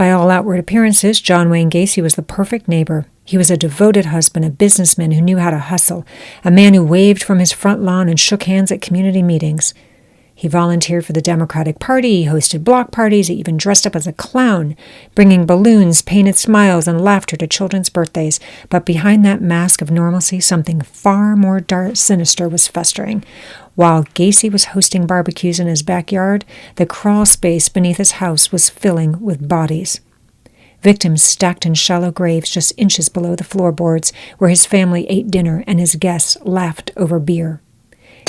By all outward appearances, John Wayne Gacy was the perfect neighbor. He was a devoted husband, a businessman who knew how to hustle, a man who waved from his front lawn and shook hands at community meetings. He volunteered for the Democratic Party, he hosted block parties, he even dressed up as a clown, bringing balloons, painted smiles, and laughter to children's birthdays. But behind that mask of normalcy, something far more sinister was festering. While Gacy was hosting barbecues in his backyard, the crawl space beneath his house was filling with bodies. Victims stacked in shallow graves just inches below the floorboards where his family ate dinner and his guests laughed over beer.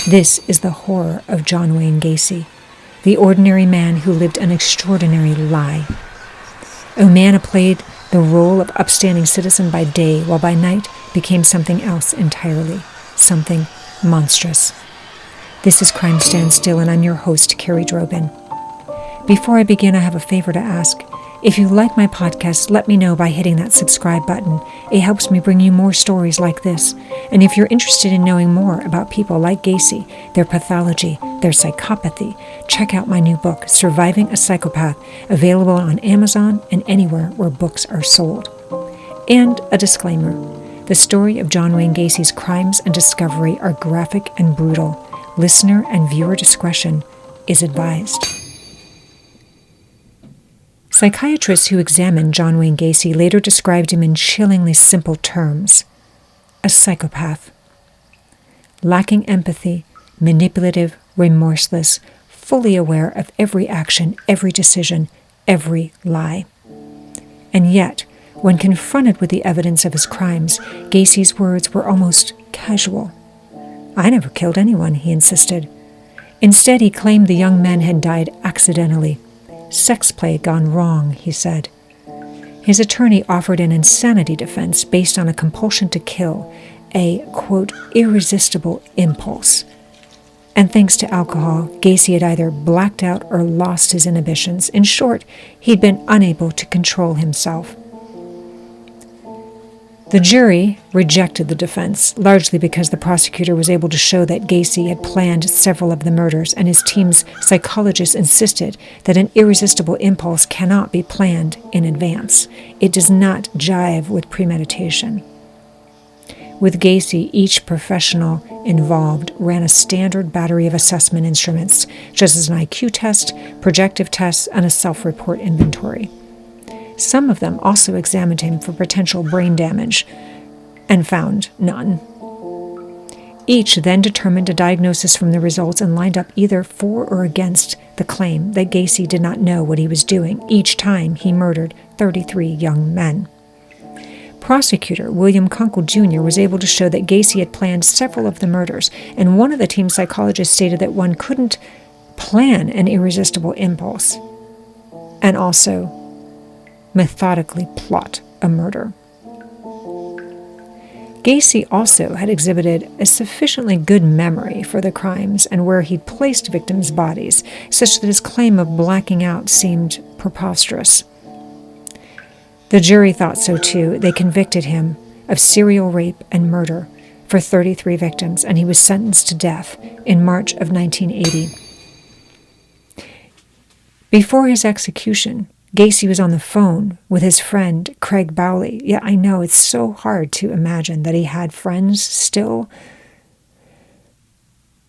This is the horror of John Wayne Gacy, the ordinary man who lived an extraordinary lie. A man who played the role of upstanding citizen by day, while by night became something else entirely, something monstrous. This is Crime Stands Still, and I'm your host, Carrie Drobin. Before I begin, I have a favor to ask. If you like my podcast, let me know by hitting that subscribe button. It helps me bring you more stories like this. And if you're interested in knowing more about people like Gacy, their pathology, their psychopathy, check out my new book, Surviving a Psychopath, available on Amazon and anywhere where books are sold. And a disclaimer. The story of John Wayne Gacy's crimes and discovery are graphic and brutal. Listener and viewer discretion is advised. Psychiatrists who examined John Wayne Gacy later described him in chillingly simple terms: a psychopath. Lacking empathy, manipulative, remorseless, fully aware of every action, every decision, every lie. And yet, when confronted with the evidence of his crimes, Gacy's words were almost casual. "I never killed anyone," he insisted. Instead, he claimed the young men had died accidentally. "Sex play gone wrong," he said. His attorney offered an insanity defense based on a compulsion to kill, a, quote, irresistible impulse. And thanks to alcohol, Gacy had either blacked out or lost his inhibitions. In short, he'd been unable to control himself. The jury rejected the defense, largely because the prosecutor was able to show that Gacy had planned several of the murders, and his team's psychologists insisted that an irresistible impulse cannot be planned in advance. It does not jive with premeditation. With Gacy, each professional involved ran a standard battery of assessment instruments, such as an IQ test, projective tests, and a self-report inventory. Some of them also examined him for potential brain damage and found none. Each then determined a diagnosis from the results and lined up either for or against the claim that Gacy did not know what he was doing each time he murdered 33 young men. Prosecutor William Kunkel Jr. was able to show that Gacy had planned several of the murders, and one of the team psychologists stated that one couldn't plan an irresistible impulse and also methodically plot a murder. Gacy also had exhibited a sufficiently good memory for the crimes and where he'd placed victims' bodies, such that his claim of blacking out seemed preposterous. The jury thought so too. They convicted him of serial rape and murder for 33 victims, and he was sentenced to death in March of 1980. Before his execution, Gacy was on the phone with his friend Craig Bowley. Yeah, I know, it's so hard to imagine that he had friends still.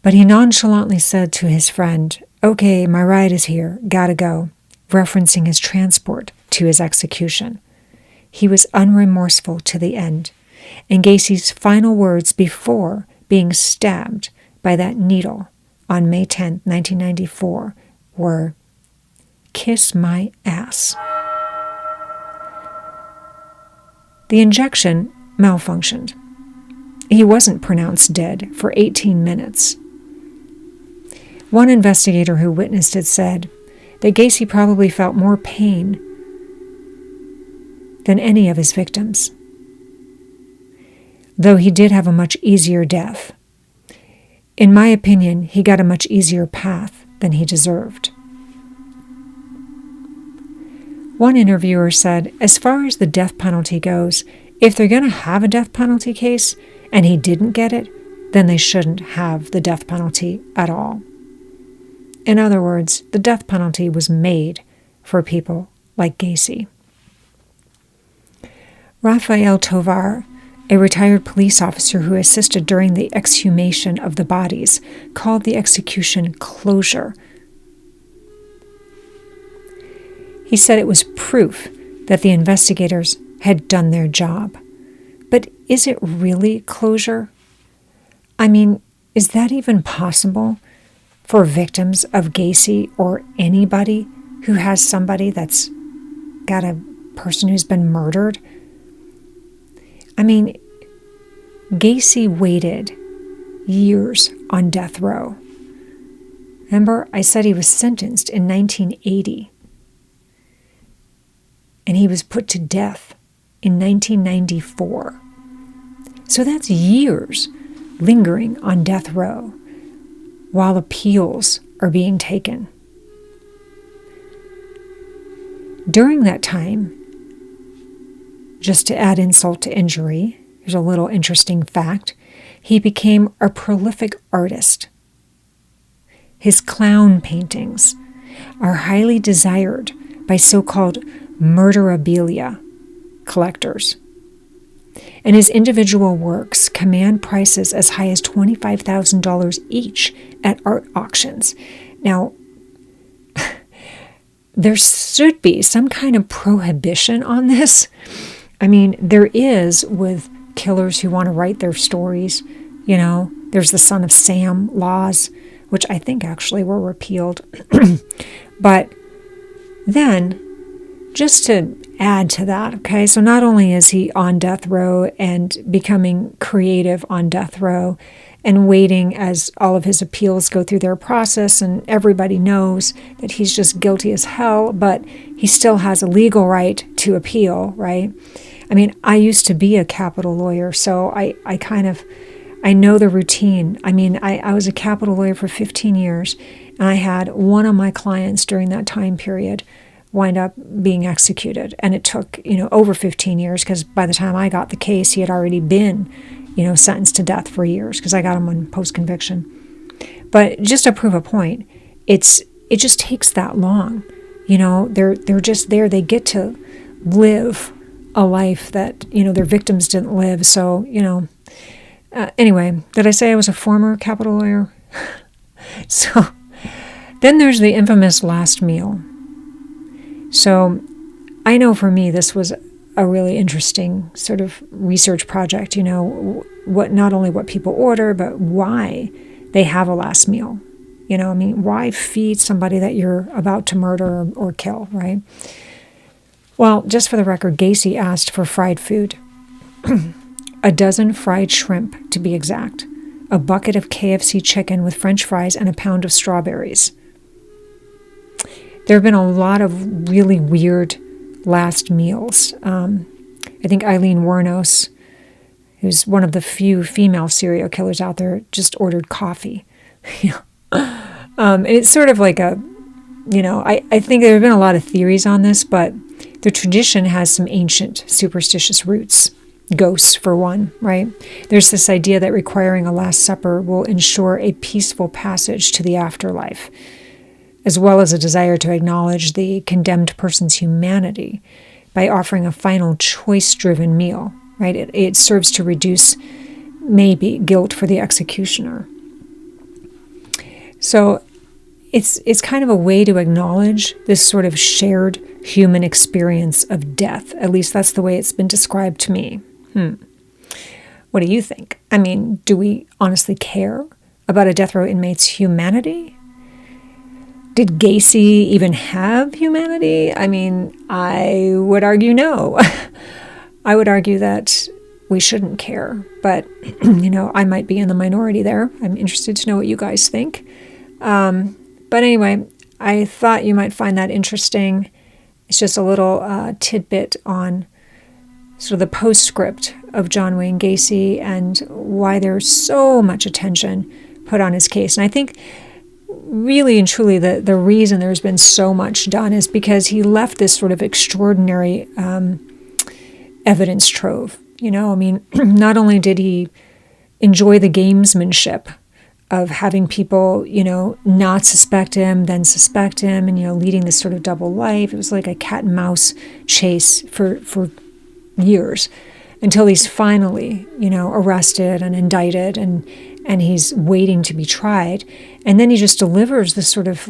But he nonchalantly said to his friend, "Okay, my ride is here, gotta go," referencing his transport to his execution. He was unremorseful to the end, and Gacy's final words before being stabbed by that needle on May 10, 1994, were, "Kiss my ass." The injection malfunctioned. He wasn't pronounced dead for 18 minutes. One investigator who witnessed it said that Gacy probably felt more pain than any of his victims, though he did have a much easier death. In my opinion, he got a much easier path than he deserved. One interviewer said, as far as the death penalty goes, if they're going to have a death penalty case and he didn't get it, then they shouldn't have the death penalty at all. In other words, the death penalty was made for people like Gacy. Raphael Tovar, a retired police officer who assisted during the exhumation of the bodies, called the execution closure. He said it was proof that the investigators had done their job. But is it really closure? I mean, is that even possible for victims of Gacy or anybody who has somebody that's got a person who's been murdered? I mean, Gacy waited years on death row. Remember, I said he was sentenced in 1980. And he was put to death in 1994. So that's years lingering on death row while appeals are being taken. During that time, just to add insult to injury, here's a little interesting fact, he became a prolific artist. His clown paintings are highly desired by so-called murderabilia collectors. And his individual works command prices as high as $25,000 each at art auctions. Now, there should be some kind of prohibition on this. I mean, there is with killers who want to write their stories. You know, there's the Son of Sam laws, which I think actually were repealed. But then, just to add to that, okay, so not only is he on death row and becoming creative on death row and waiting as all of his appeals go through their process and everybody knows that he's just guilty as hell, but he still has a legal right to appeal, right? I mean, I used to be a capital lawyer, so I know the routine. I mean, I was a capital lawyer for 15 years, and I had one of my clients during that time period wind up being executed. And it took, over 15 years, because by the time I got the case, he had already been, sentenced to death for years, because I got him on post-conviction. But just to prove a point, it just takes that long. They're just there. They get to live a life that, their victims didn't live. So, anyway, did I say I was a former capital lawyer? So then there's the infamous last meal. So I know for me, this was a really interesting sort of research project, not only what people order, but why they have a last meal. Why feed somebody that you're about to murder or kill, right? Well, just for the record, Gacy asked for fried food. 12 fried shrimp, to be exact. A bucket of KFC chicken with French fries and a pound of strawberries. There have been a lot of really weird last meals. I think Eileen Wuornos, who's one of the few female serial killers out there, just ordered coffee. And it's sort of like I think there have been a lot of theories on this, but the tradition has some ancient superstitious roots. Ghosts, for one, right? There's this idea that requiring a Last Supper will ensure a peaceful passage to the afterlife, as well as a desire to acknowledge the condemned person's humanity by offering a final choice-driven meal, right? It serves to reduce, maybe, guilt for the executioner. So it's kind of a way to acknowledge this sort of shared human experience of death. At least that's the way it's been described to me. What do you think? I mean, do we honestly care about a death row inmate's humanity? Did Gacy even have humanity? I mean, I would argue no. I would argue that we shouldn't care. But, I might be in the minority there. I'm interested to know what you guys think. But anyway, I thought you might find that interesting. It's just a little tidbit on sort of the postscript of John Wayne Gacy and why there's so much attention put on his case. And I think really and truly the reason there's been so much done is because he left this sort of extraordinary evidence trove. Not only did he enjoy the gamesmanship of having people, not suspect him, then suspect him, and, leading this sort of double life. It was like a cat and mouse chase for years until he's finally, arrested and indicted and he's waiting to be tried. And then he just delivers this sort of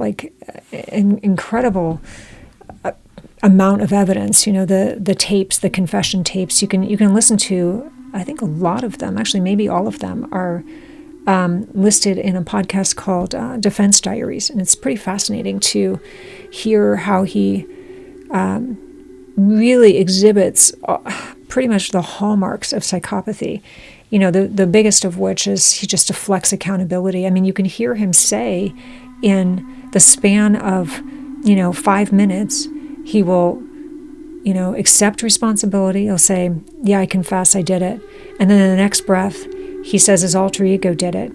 incredible amount of evidence, the tapes, the confession tapes. You can listen to, I think a lot of them, actually maybe all of them are listed in a podcast called Defense Diaries. And it's pretty fascinating to hear how he really exhibits pretty much the hallmarks of psychopathy. The biggest of which is he just deflects accountability. I mean, you can hear him say in the span of, 5 minutes, he will, accept responsibility. He'll say, yeah, I confess, I did it. And then in the next breath, he says his alter ego did it.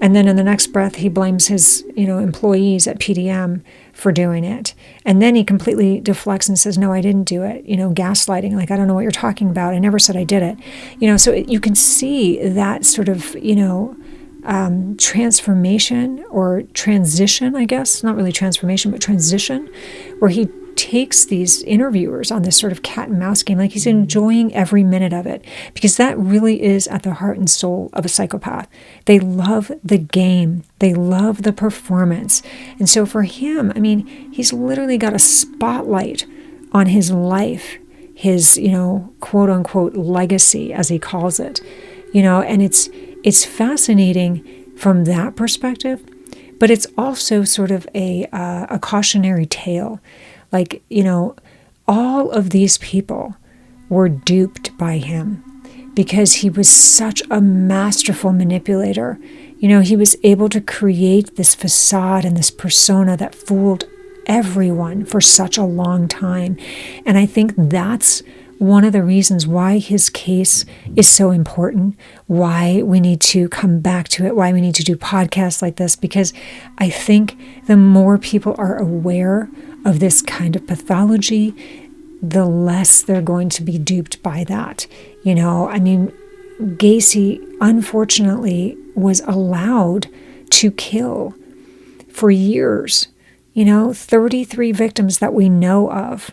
And then in the next breath, he blames his, employees at PDM for doing it. And then he completely deflects and says, no, I didn't do it. Gaslighting, like, I don't know what you're talking about. I never said I did it. So you can see that sort of, transformation or transition, I guess, not really transformation, but transition, where he takes these interviewers on this sort of cat and mouse game, like he's enjoying every minute of it, because that really is at the heart and soul of a psychopath. They love the game. They love the performance. And so for him, I mean, he's literally got a spotlight on his life, his, quote unquote legacy, as he calls it, and it's fascinating from that perspective, but it's also sort of a cautionary tale. Like, all of these people were duped by him because he was such a masterful manipulator. He was able to create this facade and this persona that fooled everyone for such a long time. And I think that's one of the reasons why his case is so important, why we need to come back to it, why we need to do podcasts like this, because I think the more people are aware of this kind of pathology, the less they're going to be duped by that. I mean, Gacy, unfortunately, was allowed to kill for years, 33 victims that we know of.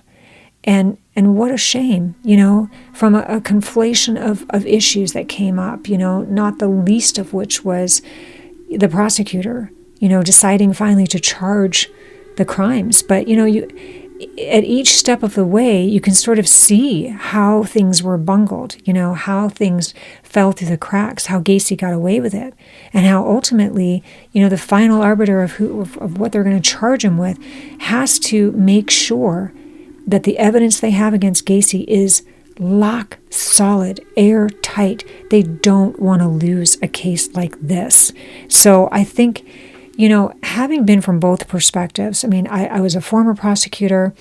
And what a shame, from a conflation of issues that came up, not the least of which was the prosecutor, deciding finally to charge the crimes. But, at each step of the way, you can sort of see how things were bungled, how things fell through the cracks, how Gacy got away with it, and how ultimately, the final arbiter of what they're going to charge him with has to make sure that the evidence they have against Gacy is lock solid, airtight. They don't want to lose a case like this. So I think, having been from both perspectives, I mean, I was a former prosecutor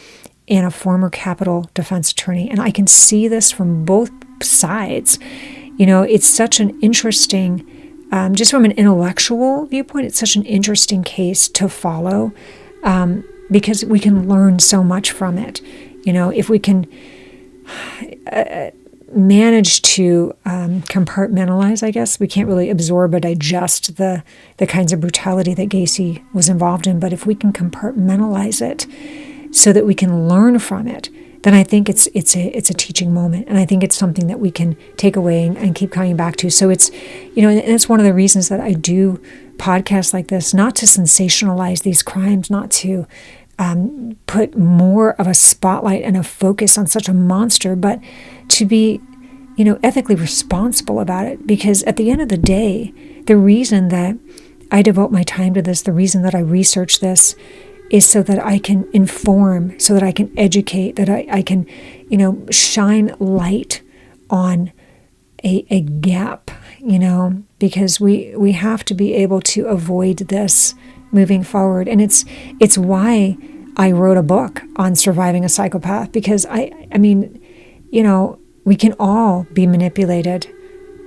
and a former capital defense attorney, and I can see this from both sides. It's such an interesting, just from an intellectual viewpoint, it's such an interesting case to follow, because we can learn so much from it. If we can manage to compartmentalize, I guess. We can't really absorb or digest the kinds of brutality that Gacy was involved in, but if we can compartmentalize it so that we can learn from it, then I think it's a teaching moment, and I think it's something that we can take away and keep coming back to. So it's, and it's one of the reasons that I do podcasts like this, not to sensationalize these crimes, not to put more of a spotlight and a focus on such a monster, but to be, ethically responsible about it. Because at the end of the day, the reason that I devote my time to this, the reason that I research this, is so that I can inform, so that I can educate, that I can, shine light on a gap, because we have to be able to avoid this moving forward. And it's why I wrote a book on surviving a psychopath, because I mean, we can all be manipulated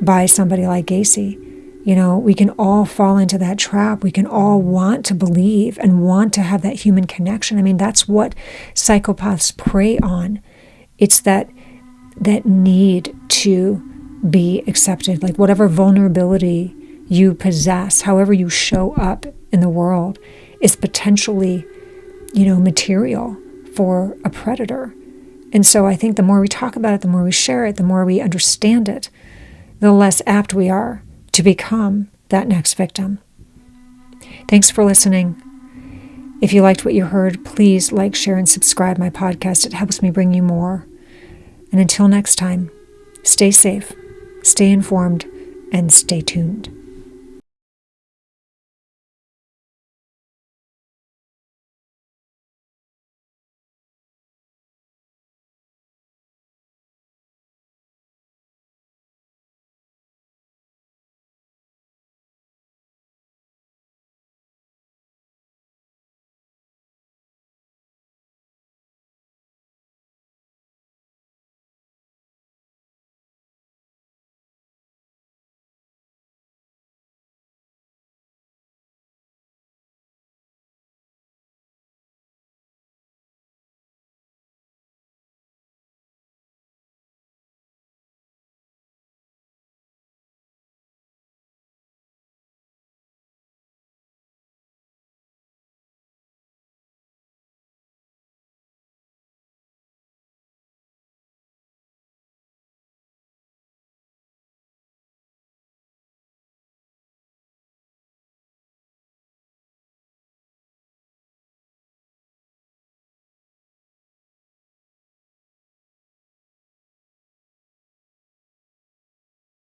by somebody like Gacy. We can all fall into that trap. We can all want to believe and want to have that human connection. I mean, that's what psychopaths prey on. It's that need to be accepted, like whatever vulnerability you possess, however you show up in the world, is potentially, material for a predator. And so I think the more we talk about it, the more we share it, the more we understand it, the less apt we are to become that next victim. Thanks for listening. If you liked what you heard, please like, share, and subscribe my podcast. It helps me bring you more. And until next time, stay safe, stay informed, and stay tuned.